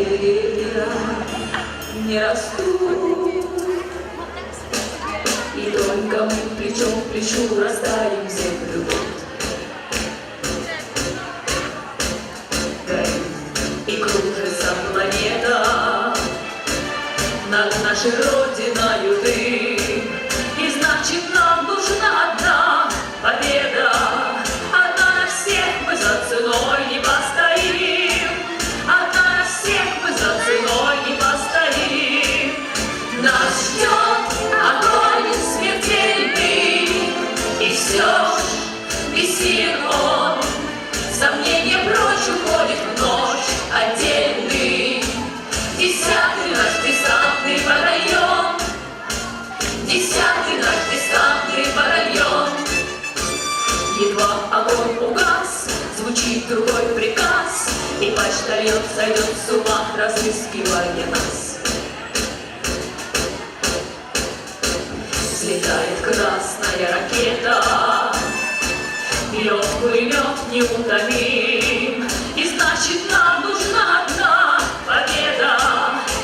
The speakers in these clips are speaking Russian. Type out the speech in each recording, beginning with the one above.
деревья не растут, и только мы плечом к плечу растаем землю. И кружится планета над нашей родиною дым, и значит нам нужна одна победа. Одна на всех мы за ценой не постоим, одна на всех мы за ценой не постоим. Нас ждет огонь смертельный, и все ж бессилен он. Сомнения прочь уходит в ночь отдельный. 10-й наш десантный батальон, 10-й наш десантный батальон. Едва огонь угас, звучит другой приказ, и почтальон сойдет с ума, разыскивая нас. Взлетает красная ракета, бьет пулемет неутомим, и значит нам нужна одна победа.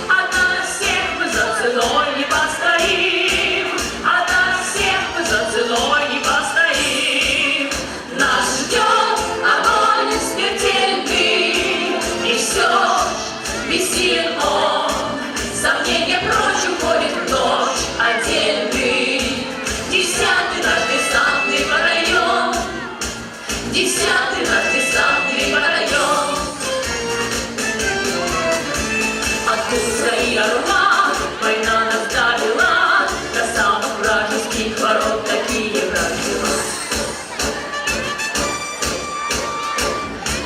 Одна на всех мы за ценой не постоим, одна на всех мы за ценой не постоим. Нас ждет огонь смертельный, и все ж бессилен он. Сомнения прочь уходит в ночь отдельный. 10-й наш десантный батальон, 10-й наш десантный батальон. Откуда и орла война нас довела до самых вражеских ворот, такие правила.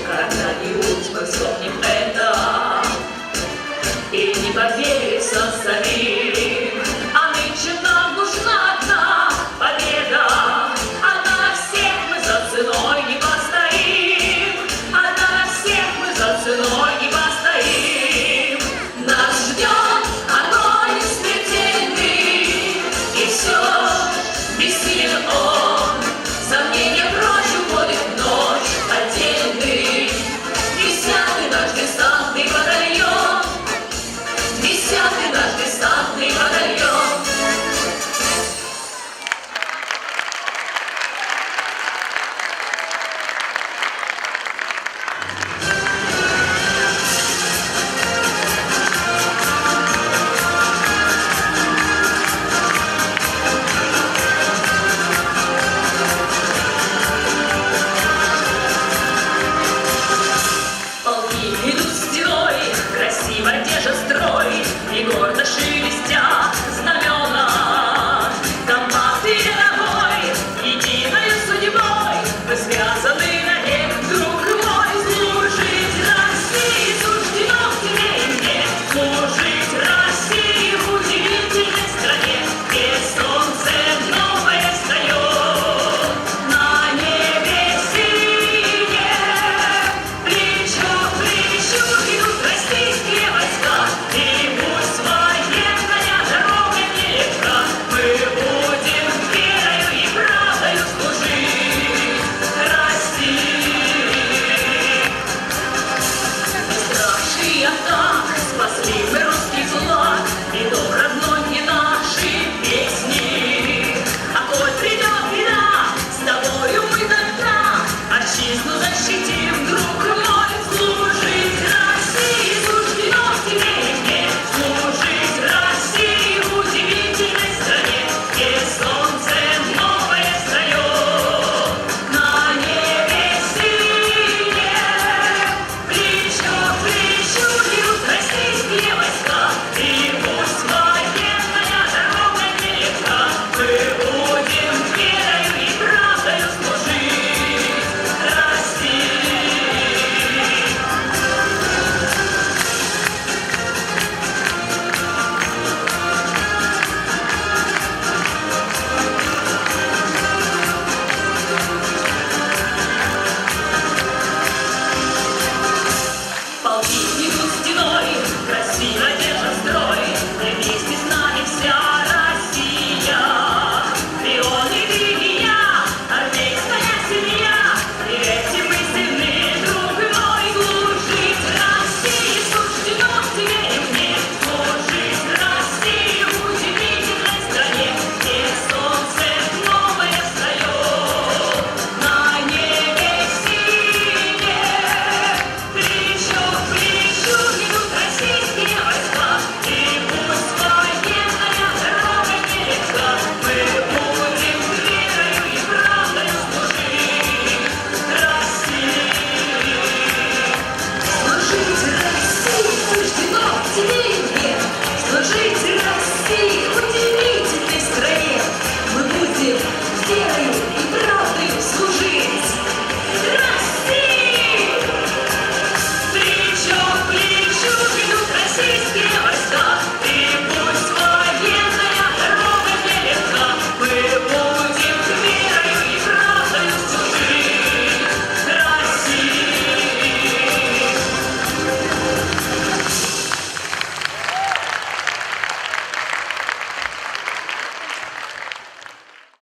Когда-нибудь мы вспомним это и не поверится самим. А нынче нам нужна одна победа. Одна на всех мы за ценой не постоим, одна на всех мы за ценой